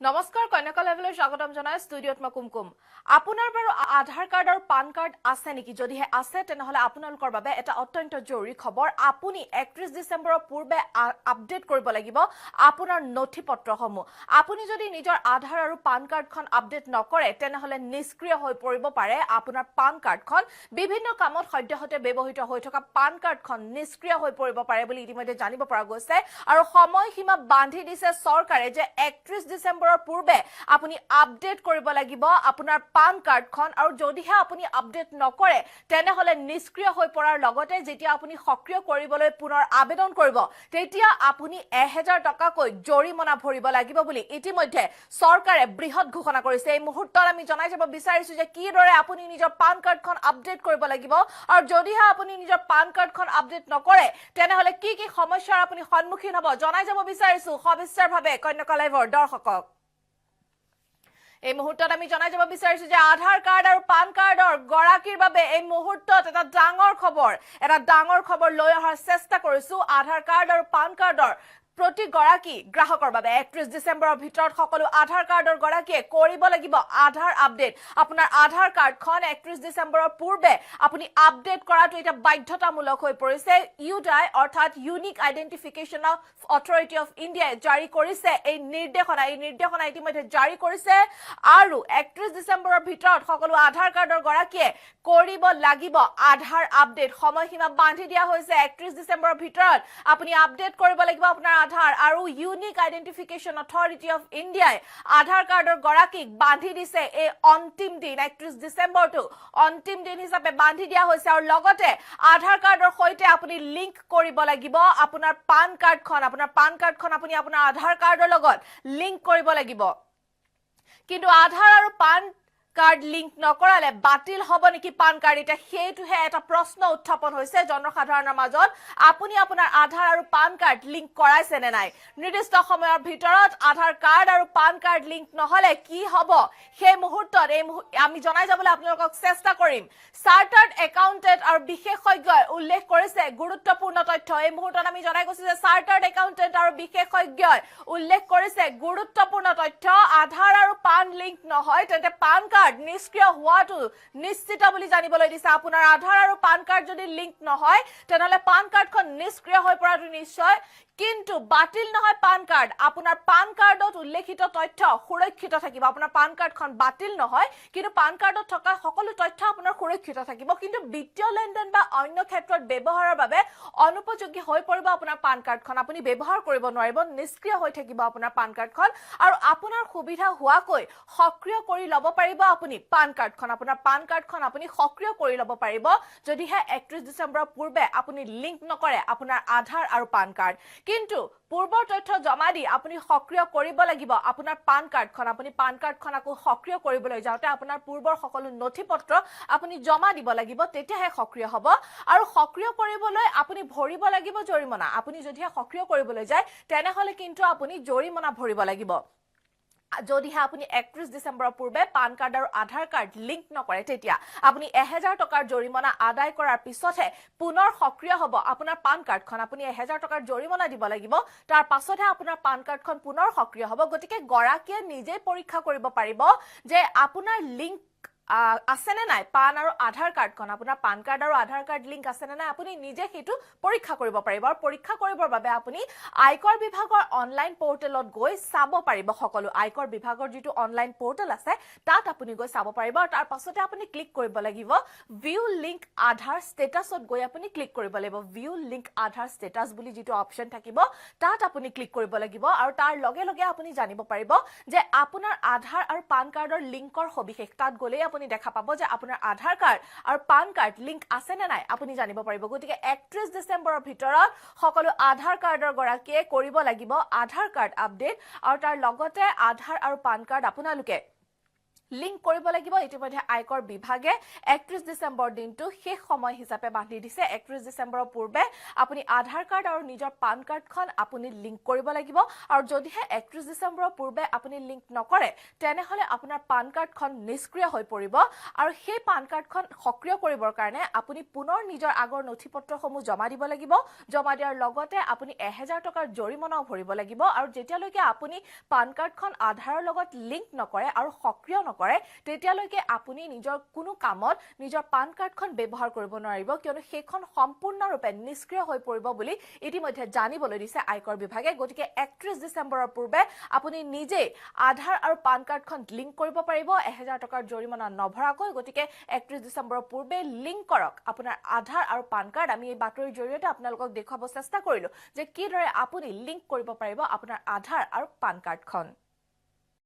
নমস্কাৰ কন্যাকা লেভেলৰ স্বাগতম জনাই ষ্টুডিঅত মই কুমকুম আপোনাৰ বাৰু আধাৰ কাৰ্ড আৰু পান কাৰ্ড আছে নেকি যদিহে আছে তেনেহলে আপোনালোকৰ বাবে এটা অত্যন্ত জৰুৰী খবৰ আপুনি 31 ডিসেম্বৰৰ পূৰ্বে আপডেট কৰিব লাগিব আপোনাৰ নথিপত্ৰসমূহ আপুনি যদি নিজৰ আধাৰ আৰু পান কাৰ্ডখন আপডেট নকৰে তেনেহলে নিষ্ক্ৰিয় হৈ পৰিব পাৰে আপোনাৰ পান কাৰ্ডখন বিভিন্ন কামত সদ্যহতে ব্যৱহৃত হৈ থকা পান কাৰ্ডখন নিষ্ক্ৰিয় হৈ পৰিব পাৰে বুলি ইতিমধ্যে জানিব পৰা গৈছে আৰু সময়সীমা বান্ধি দিছে চৰকাৰে যে 31 ডিসেম্বৰৰ পূৰ্বে আপুনি আপডেট কৰিব লাগিব আপোনাৰ পান কাৰ্ডখন আৰু যদিহে আপুনি আপডেট নকৰে তেনেহলে নিষ্ক্ৰিয় হৈ পৰাৰ লগতে যেতিয়া আপুনি সক্ৰিয় কৰিবলৈ পুনৰ আবেদন কৰিব তেতিয়া আপুনি 1000 টকাকৈ জৰিমনা ভৰিব লাগিব বুলি ইতিমধ্যে চৰকাৰে বৃহৎ ঘোষণা কৰিছে এই মুহূৰ্তত আমি জনাই যাব বিচাৰিছো যে কিদৰে আপুনি নিজৰ পান কাৰ্ডখন আপডেট কৰিব লাগিব আৰু যদিহে আপুনি নিজৰ পান কাৰ্ডখন আপডেট নকৰে তেনেহলে কি কি সমস্যাৰ আপুনি সন্মুখীন হ'ব জনাই যাব বিচাৰিছো সবিস্তাৰভাৱে কন্যাকা লাইভৰ দৰ্শকক এই মুহূৰ্তত আমি জনাই যাব বিচাৰিছো যে আধাৰ কাৰ্ড আৰু পান কাৰ্ডৰ গৰাকীৰ বাবে এই মুহূৰ্তত এটা ডাঙৰ খবৰ লৈ অহাৰ চেষ্টা কৰিছো আধাৰ কাৰ্ড আৰু পান কাৰ্ডৰ প্ৰতি গৰাকী গ্ৰাহকৰ বাবে 31 ডিসেম্বৰৰ ভিতৰত সকলো আধাৰ কাৰ্ডৰ গৰাকীয়ে কৰিব লাগিব আধাৰ আপডেট আপোনাৰ আধাৰ কাৰ্ডখন 31 ডিসেম্বৰৰ পূৰ্বে আপুনি আপডেট কৰাটো এটা বাধ্যতামূলক হৈ পৰিছে ইউআই অৰ্থাৎ unique identification authority of India জাৰি কৰিছে এই নিৰ্দেশনা ইতিমধ্যে জাৰি কৰিছে আৰু 31 ডিসেম্বৰৰ ভিতৰত সকলো আধাৰ কাৰ্ডৰ গৰাকীয়ে কৰিব লাগিব আধাৰ আপডেট সময়সীমা বান্ধি দিয়া হৈছে 31 ডিসেম্বৰৰ ভিতৰত আপুনি আপডেট কৰিব লাগিব আপোনাৰ আধাৰ আৰু ইউনিক আইডেন্টিফিকেশন অথৰিটি অফ ইণ্ডিয়াই আধাৰ কাৰ্ডৰ গৰাকীক বান্ধি দিছে এই অন্তিম দিন 31 ডিসেম্বৰটো অন্তিম দিন হিচাপে বান্ধি দিয়া হৈছে আৰু লগতে আধাৰ কাৰ্ডৰ সৈতে আপুনি লিংক কৰিব লাগিব আপোনাৰ পান কাৰ্ডখন আপুনি আপোনাৰ আধাৰ কাৰ্ডৰ লগত লিংক কৰিব লাগিব কিন্তু আধাৰ আৰু পান কাৰ্ড লিংক নকৰালে বাতিল হ'ব নেকি পান কাৰ্ড এটা হেতুহে এটা প্ৰশ্ন উত্থাপন হৈছে জনসাধাৰণৰ মাজত আপুনি আপোনাৰ আধাৰ আৰু পান কাৰ্ড লিংক কৰাইছে নে নাই নিৰ্দিষ্ট সময়ৰ ভিতৰত আধাৰ কাৰ্ড আৰু পান কাৰ্ড লিংক নহলে কি হ'ব সেই মুহূৰ্তত আমি জনাই যাবলৈ আপোনালোকক চেষ্টা কৰিম চাৰ্টাৰ্ড একাউন্টেন্ট আৰু বিশেষজ্ঞই উল্লেখ কৰিছে গুৰুত্বপূৰ্ণ তথ্য এই মুহূৰ্তত আমি জনাই গৈছো যে চাৰ্টাৰ্ড একাউন্টেন্ট আৰু বিশেষজ্ঞই উল্লেখ কৰিছে গুৰুত্বপূৰ্ণ তথ্য আধাৰ আৰু পান লিংক নহয় তেন্তে পান নিষ্ক্ৰিয় হোৱাটো নিশ্চিত বুলি জানিবলৈ দিছে আপোনাৰ আধাৰ আৰু পান কাৰ্ড যদি লিংক নহয় তেনেহলে পান কাৰ্ডখন নিষ্ক্ৰিয় হৈ পৰাটো নিশ্চয় কিন্তু বাতিল নহয় পান কাৰ্ড আপোনাৰ পান কাৰ্ডত উল্লেখিত তথ্য সুৰক্ষিত থাকিব আপোনাৰ পান কাৰ্ডখন বাতিল নহয় কিন্তু পান কাৰ্ডত থকা সকলো তথ্য আপোনাৰ সুৰক্ষিত থাকিব কিন্তু বিত্তীয় লেনদেন বা অন্য ক্ষেত্ৰত ব্যৱহাৰৰ বাবে অনুপযোগী হৈ পৰিব আপোনাৰ পান কাৰ্ডখন আপুনি ব্যৱহাৰ কৰিব নোৱাৰিব নিষ্ক্ৰিয় হৈ থাকিব আপোনাৰ পান কাৰ্ডখন আৰু আপোনাৰ সুবিধা হোৱাকৈ সক্ৰিয় কৰি ল'ব পাৰিব আপুনি পান কাৰ্ডখন আপোনাৰ পান কাৰ্ডখন আপুনি সক্ৰিয় কৰি ল'ব পাৰিব যদিহে 31 ডিসেম্বৰৰ পূৰ্বে আপুনি লিংক নকৰে আপোনাৰ আধাৰ আৰু পান কাৰ্ড কিন্তু পূৰ্বৰ তথ্য জমা দি আপুনি সক্ৰিয় কৰিব লাগিব আপোনাৰ পান কাৰ্ডখন আপুনি পান কাৰ্ডখন আকৌ সক্ৰিয় কৰিবলৈ যাওঁতে আপোনাৰ পূৰ্বৰ সকলো নথিপত্ৰ আপুনি জমা দিব লাগিব তেতিয়াহে সক্ৰিয় হ'ব আৰু সক্ৰিয় কৰিবলৈ আপুনি ভৰিব লাগিব জৰিমনা আপুনি যদিহে সক্ৰিয় কৰিবলৈ যায় তেনেহলে কিন্তু আপুনি জৰিমনা ভৰিব লাগিব যদিহে আপুনি 31 ডিসেম্বৰৰ পূৰ্বে পান কাৰ্ড আৰু আধাৰ কাৰ্ড লিংক নকৰে তেতিয়া আপুনি 1000 টকাৰ জৰিমনা আদায় কৰাৰ পিছতহে পুনৰ সক্ৰিয় হ'ব আপোনাৰ পান কাৰ্ডখন আপুনি 1000 টকাৰ জৰিমনা দিব লাগিব তাৰ পাছতহে আপোনাৰ পান কাৰ্ডখন পুনৰ সক্ৰিয় হ'ব গতিকে গৰাকীয়ে নিজে পৰীক্ষা কৰিব পাৰিব যে আপোনাৰ লিংক আছে নে নাই পান আৰু আধাৰ কাৰ্ডখন আপোনাৰ পান কাৰ্ড আৰু আধাৰ কাৰ্ড লিংক আছে নে নাই আপুনি নিজে হেতু পৰীক্ষা কৰিব পাৰিব আৰু পৰীক্ষা কৰিবৰ বাবে আপুনি আয়কৰ বিভাগৰ অনলাইন পোৰ্টেলত গৈ চাব পাৰিব সকলো আয়কৰ বিভাগৰ যেটো অনলাইন পোৰ্টেল আছে তাত আপুনি গৈ চাব পাৰিব আৰু তাৰ পাছতে আপুনি ক্লিক কৰিব লাগিব ভিউ লিংক আধাৰ ষ্টেটাছত গৈ আপুনি ক্লিক কৰিব লাগিব ভিউ লিংক আধাৰ ষ্টেটাছ বুলি যেটো অপচন থাকিব তাত আপুনি ক্লিক কৰিব লাগিব আৰু তাৰ লগে লগে আপুনি জানিব পাৰিব যে আপোনাৰ আধাৰ আৰু পান কাৰ্ডৰ লিংকৰ সবিশেষ তাত গলে আপুনি দেখা পাব যে আপোনাৰ আধাৰ কাৰ্ড আৰু পান কাৰ্ড লিংক আছে নে নাই আপুনি জানিব পাৰিব গতিকে 31 ডিসেম্বৰৰ ভিতৰত সকলো আধাৰ কাৰ্ডৰ গৰাকীয়ে কৰিব লাগিব আধাৰ কাৰ্ড আপডেট আৰু তাৰ লগতে আধাৰ আৰু পান কাৰ্ড আপোনালোকে লিংক কৰিব লাগিব ইতিমধ্যে আয়কৰ বিভাগে 31 ডিসেম্বৰ দিনটো শেষ সময় হিচাপে বান্ধি দিছে 31 ডিসেম্বৰৰ পূৰ্বে আপুনি আধাৰ কাৰ্ড আৰু নিজৰ পান কাৰ্ডখন আপুনি লিংক কৰিব লাগিব আৰু যদিহে 31 ডিসেম্বৰৰ পূৰ্বে আপুনি লিংক নকৰে তেনেহলে আপোনাৰ পান কাৰ্ডখন নিষ্ক্ৰিয় হৈ পৰিব আৰু সেই পান কাৰ্ডখন সক্ৰিয় কৰিবৰ কাৰণে আপুনি পুনৰ নিজৰ আগৰ নথিপত্ৰসমূহ জমা দিব লাগিব জমা দিয়াৰ লগতে আপুনি 1000 টকাৰ জৰিমনাও ভৰিব লাগিব আৰু যেতিয়ালৈকে আপুনি পান কাৰ্ডখন আধাৰৰ লগত লিংক নকৰে আৰু সক্ৰিয় নকৰে তেতিয়ালৈকে আপুনি নিজৰ কোনো কামত নিজৰ পান কাৰ্ডখন ব্যৱহাৰ কৰিব নোৱাৰিব কিয়নো সেইখন সম্পূৰ্ণৰূপে নিষ্ক্ৰিয় হৈ পৰিব বুলি ইতিমধ্যে জানিবলৈ দিছে আয়কৰ বিভাগে গতিকে 31 ডিসেম্বৰৰ পূৰ্বে আপুনি নিজে আধাৰ আৰু পান কাৰ্ডখন লিংক কৰিব পাৰিব 1000 টকাৰ জৰিমনা নভৰাকৈ গতিকে 31 ডিসেম্বৰৰ পূৰ্বে লিংক কৰক আপোনাৰ আধাৰ আৰু পান কাৰ্ড আমি এই বাতৰিৰ জৰিয়তে আপোনালোকক দেখুৱাব চেষ্টা কৰিলো যে কিদৰে আপুনি লিংক কৰিব পাৰিব আপোনাৰ আধাৰ আৰু পান কাৰ্ডখন